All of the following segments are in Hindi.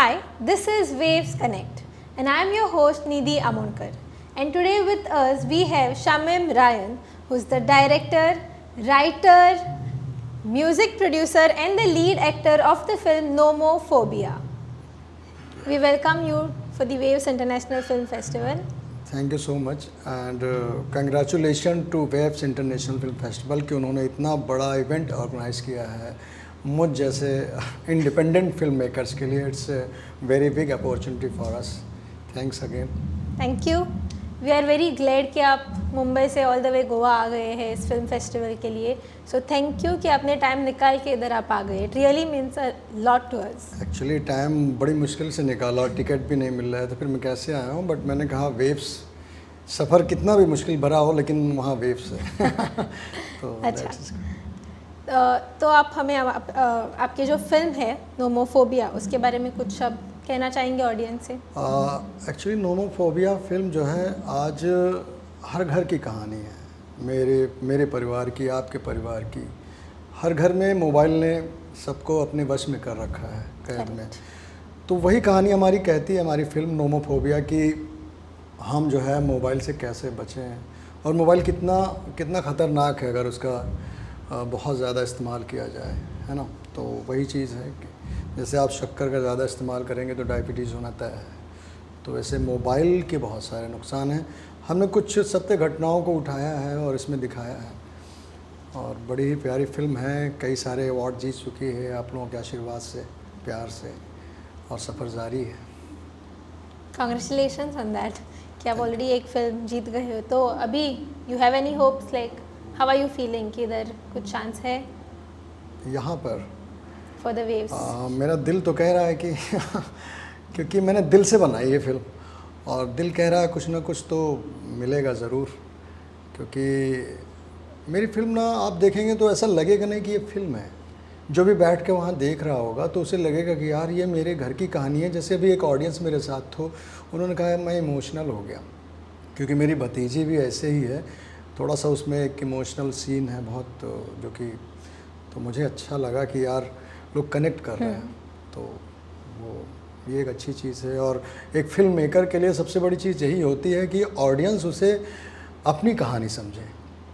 Hi, this is Waves Connect, and I am your host Nidhi Amonkar. And today with us we have Shamim Ryan, who's the director, writer, music producer, and the lead actor of the film Nomophobia. We welcome you for the Waves International Film Festival. Thank you so much and congratulation two waves international film festival कि उन्होंने इतना बड़ा इवेंट ऑर्गेनाइज किया है मुझ जैसे इंडिपेंडेंट फिल्म मेकर्स के लिए. It's very big opportunity for us. Thanks again. Thank you. We are very glad कि आप मुंबई से ऑल द वे गोवा आ गए हैं इस फिल्म फेस्टिवल के लिए. सो थैंक यू कि आपने टाइम निकाल के इधर आप आ गए. It really means a lot to us. Actually time बड़ी मुश्किल से निकाला और टिकट भी नहीं मिल रहा है तो फिर मैं कैसे आया हूँ. बट मैंने कहा वेव्स, सफ़र कितना भी मुश्किल भरा हो लेकिन वहाँ वेव्स है. तो अच्छा. तो आप हमें आपकी जो फिल्म है नोमोफोबिया उसके बारे में कुछ शब्द कहना चाहेंगे ऑडियंस से. एक्चुअली नोमोफोबिया फिल्म जो है आज हर घर की कहानी है. मेरे परिवार की, आपके परिवार की. हर घर में मोबाइल ने सबको अपने वश में कर रखा है, कैद में. तो वही कहानी हमारी कहती है हमारी फिल्म नोमोफोबिया कि हम जो है मोबाइल से कैसे बचें और मोबाइल कितना ख़तरनाक है अगर उसका बहुत ज़्यादा इस्तेमाल किया जाए, है ना. तो वही चीज़ है कि जैसे आप शक्कर का ज़्यादा इस्तेमाल करेंगे तो डायबिटीज़ होना तय है. तो वैसे मोबाइल के बहुत सारे नुकसान हैं. हमने कुछ सत्य घटनाओं को उठाया है और इसमें दिखाया है और बड़ी ही प्यारी फिल्म है. कई सारे अवार्ड जीत चुकी है आप लोगों के आशीर्वाद से, प्यार से, और सफ़र जारी है. कांग्रेचुलेशंस ऑन दैट कि आप ऑलरेडी एक फिल्म जीत गए हो. तो अभी you have any hopes, like how are you feeling कि इधर कुछ चांस है यहाँ पर फॉर द वेव्स? मेरा दिल तो कह रहा है कि क्योंकि मैंने दिल से बनाई ये फिल्म और दिल कह रहा है कुछ ना कुछ तो मिलेगा ज़रूर. क्योंकि मेरी फिल्म ना आप देखेंगे तो ऐसा लगेगा नहीं कि ये फिल्म है. जो भी बैठ के वहाँ देख रहा होगा तो उसे लगेगा कि यार ये मेरे घर की कहानी है. जैसे अभी एक ऑडियंस मेरे साथ थो, उन्होंने कहा मैं इमोशनल हो गया क्योंकि मेरी भतीजी भी ऐसे ही है. थोड़ा सा उसमें एक इमोशनल सीन है बहुत जो कि तो मुझे अच्छा लगा कि यार लोग कनेक्ट कर रहे हैं. तो वो ये एक अच्छी चीज़ है. और एक फिल्म मेकर के लिए सबसे बड़ी चीज़ यही होती है कि ऑडियंस उसे अपनी कहानी समझे,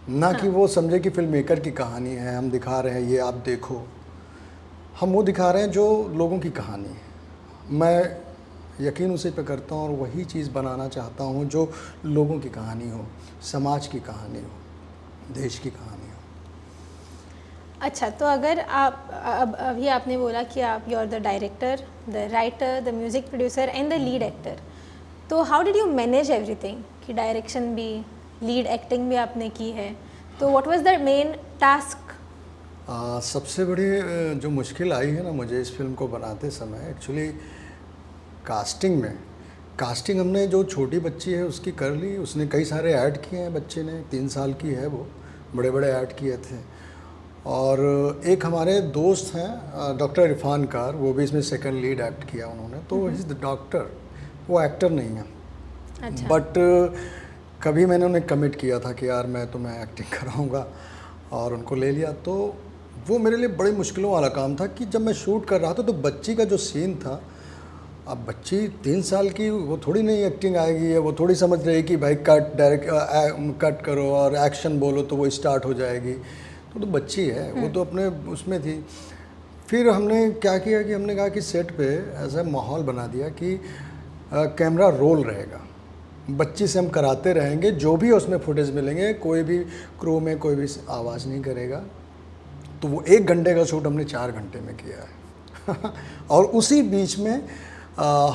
ना कि वो समझे कि फिल्म मेकर की कहानी है. हम दिखा रहे हैं ये आप देखो, हम वो दिखा रहे हैं जो लोगों की कहानी है. मैं यकीन उसी पे करता हूँ और वही चीज़ बनाना चाहता हूँ जो लोगों की कहानी हो, समाज की कहानी हो, देश की कहानी हो. अच्छा, तो अगर आप अभी आपने बोला कि आप you are the director, the writer, the music producer and the lead actor. तो how did you manage everything कि डायरेक्शन भी, लीड एक्टिंग भी आपने की है. तो what was the main task? सबसे बड़ी जो मुश्किल आई है ना मुझे इस फिल्म को बनाते समय, एक्चुअली कास्टिंग हमने जो छोटी बच्ची है उसकी कर ली. उसने कई सारे ऐड किए हैं. बच्चे ने 3 साल की है, वो बड़े ऐड किए थे. और एक हमारे दोस्त हैं डॉक्टर इरफान कार, वो भी इसमें सेकंड लीड एक्ट किया उन्होंने. तो इज़ द डॉक्टर, वो एक्टर नहीं है. अच्छा. बट कभी मैंने उन्हें कमिट किया था कि यार मैं तुम्हें एक्टिंग कराऊंगा और उनको ले लिया. तो वो मेरे लिए बड़ी मुश्किलों वाला काम था कि जब मैं शूट कर रहा था तो बच्ची का जो सीन था, अब बच्ची 3 साल की, वो थोड़ी नहीं एक्टिंग आएगी है. वो थोड़ी समझ रही कि भाई कट करो और एक्शन बोलो तो वो स्टार्ट हो जाएगी. तो बच्ची है, वो तो अपने उसमें थी. फिर हमने क्या किया कि हमने कहा कि सेट पे ऐसा माहौल बना दिया कि कैमरा रोल रहेगा, बच्ची से हम कराते रहेंगे. जो भी उसमें फुटेज मिलेंगे, कोई भी क्रू में कोई भी आवाज़ नहीं करेगा. तो वो 1 घंटे का शूट हमने 4 घंटे में किया है. और उसी बीच में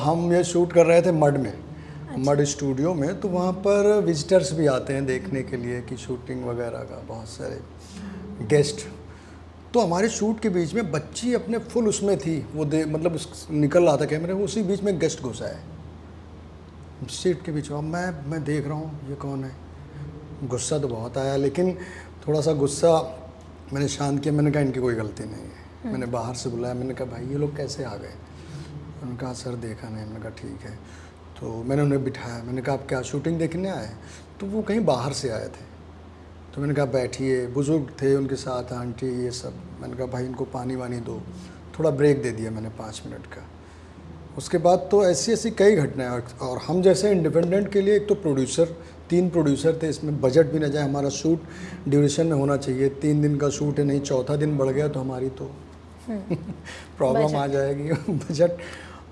हम ये शूट कर रहे थे मड में. अच्छा. मड स्टूडियो में. तो वहाँ पर विजिटर्स भी आते हैं देखने के लिए कि शूटिंग वगैरह का, बहुत सारे गेस्ट. तो हमारे शूट के बीच में बच्ची अपने फुल उसमें थी, वो मतलब निकल रहा था कैमरे, उसी बीच में गेस्ट घुसा है सीट के बीच में. मैं देख रहा हूँ ये कौन है. गुस्सा तो बहुत आया, लेकिन थोड़ा सा गुस्सा मैंने शांत किया. मैंने कहा इनकी कोई गलती नहीं है. मैंने बाहर से बुलाया, मैंने कहा भाई ये लोग कैसे आ गए. उन्होंने कहा सर देखा नहीं. मैंने कहा ठीक है. तो मैंने उन्हें बिठाया. मैंने कहा आप क्या शूटिंग देखने आए? तो वो कहीं बाहर से आए थे. तो मैंने कहा बैठिए. बुज़ुर्ग थे उनके साथ, आंटी ये सब. मैंने कहा भाई इनको पानी वानी दो. थोड़ा ब्रेक दे दिया मैंने 5 मिनट का. उसके बाद तो ऐसी ऐसी कई घटनाएं और हम जैसे इंडिपेंडेंट के लिए एक तो प्रोड्यूसर 3 प्रोड्यूसर थे, इसमें बजट भी ना जाए, हमारा शूट ड्यूरेशन में होना चाहिए, 3 दिन का शूट है, नहीं चौथा दिन बढ़ गया तो हमारी तो प्रॉब्लम आ जाएगी बजट।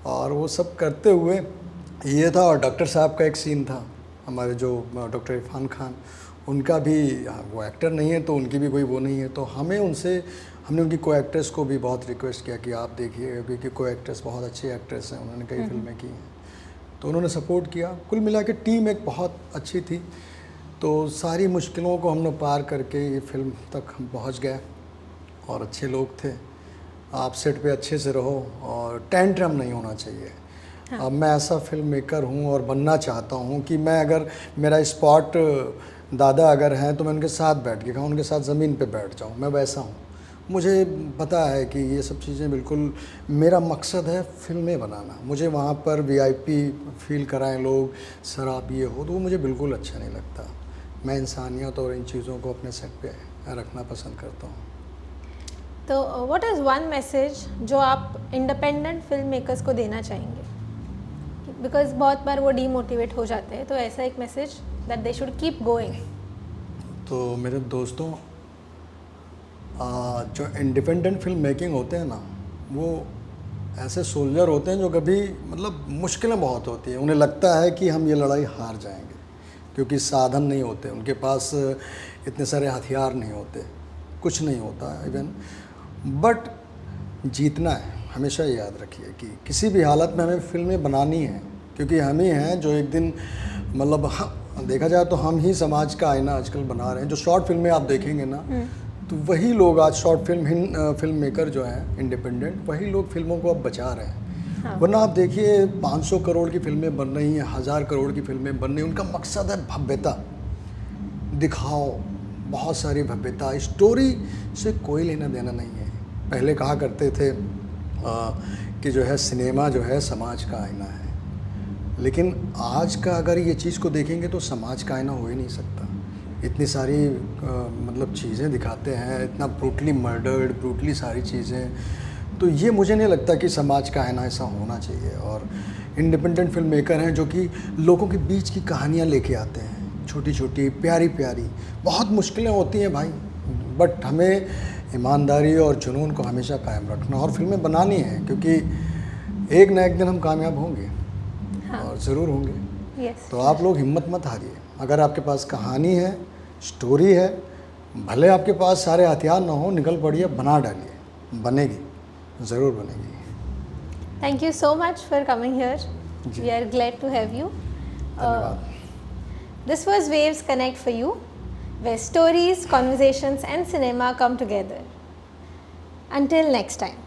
और वो सब करते हुए ये था। और डॉक्टर साहब का एक सीन था, हमारे जो डॉक्टर इरफान खान, उनका भी वो एक्टर नहीं है तो उनकी भी कोई वो नहीं है, तो हमने उनकी को एक्ट्रेस को भी बहुत रिक्वेस्ट किया कि आप देखिए, क्योंकि को एक्ट्रेस बहुत अच्छी एक्ट्रेस हैं, उन्होंने कई फिल्में की हैं, तो उन्होंने सपोर्ट किया। कुल मिला के टीम एक बहुत अच्छी थी। तो सारी मुश्किलों को हमने पार करके ये फिल्म तक हम पहुँच गए और अच्छे लोग थे। आप सेट पे अच्छे से रहो और टेंट्रम नहीं होना चाहिए। अब मैं ऐसा फिल्म मेकर हूँ और बनना चाहता हूँ कि मैं अगर मेरा स्पॉट दादा अगर हैं तो मैं उनके साथ बैठ के खाऊँ, उनके साथ ज़मीन पे बैठ जाऊँ, मैं वैसा हूँ। मुझे पता है कि ये सब चीज़ें बिल्कुल, मेरा मकसद है फिल्में बनाना। मुझे वहाँ पर वीआईपी फील कराएं लोग, शराब ये हो, तो वो मुझे बिल्कुल अच्छा नहीं लगता। मैं इंसानियत और इन चीज़ों को अपने सेट पे रखना पसंद करता हूँ। तो व्हाट इज़ वन मैसेज जो आप इंडिपेंडेंट फिल्म मेकर्स को देना चाहेंगे? बिकॉज बहुत बार वो डीमोटिवेट हो जाते हैं, तो ऐसा एक message that they should keep going. तो मेरे दोस्तों, जो इंडिपेंडेंट फिल्म मेकिंग होते हैं ना, वो ऐसे सोल्जर होते हैं जो कभी मतलब मुश्किलें बहुत होती हैं, उन्हें लगता है कि हम ये लड़ाई हार जाएंगे, क्योंकि साधन नहीं होते उनके पास, इतने सारे हथियार नहीं होते, कुछ नहीं होता इवन। बट जीतना है, हमेशा याद रखिए कि किसी भी हालत में हमें फिल्में बनानी है, क्योंकि हम ही हैं जो एक दिन मतलब देखा जाए तो हम ही समाज का आईना आजकल बना रहे हैं। जो शॉर्ट फिल्में आप देखेंगे ना, तो वही लोग आज शॉर्ट फिल्म मेकर जो हैं इंडिपेंडेंट, वही लोग फिल्मों को अब बचा रहे हैं। हाँ। वरना आप देखिए 500 करोड़ की फिल्में बन रही हैं, 1000 करोड़ की फिल्में बन रही हैं, उनका मकसद है भव्यता, दिखाओ, बहुत सारी भव्यता, स्टोरी से कोई लेना देना नहीं है। पहले कहा करते थे कि जो है सिनेमा जो है समाज का आईना है, लेकिन आज का अगर ये चीज़ को देखेंगे तो समाज का आईना हो ही नहीं सकता। इतनी सारी मतलब चीज़ें दिखाते हैं, इतना ब्रूटली मर्डर्ड, ब्रूटली सारी चीज़ें, तो ये मुझे नहीं लगता कि समाज का आईना ऐसा होना चाहिए। और इंडिपेंडेंट फिल्म मेकर हैं जो कि लोगों के बीच की कहानियाँ लेके आते हैं, छोटी छोटी प्यारी प्यारी। बहुत मुश्किलें होती हैं भाई, बट हमें ईमानदारी और जुनून को हमेशा कायम रखना और फिल्में बनानी है, क्योंकि एक ना एक दिन हम कामयाब होंगे। हाँ। और ज़रूर होंगे। यस। तो आप लोग हिम्मत मत हारिए। अगर आपके पास कहानी है, स्टोरी है, भले आपके पास सारे हथियार ना हो, निकल पड़िए, बना डालिए, बनेगी, ज़रूर बनेगी। Thank you so much for coming here. Ji. We are glad to have you. धन्यवाद। This was Waves Connect for you, where stories, conversations, and cinema come together. Until next time.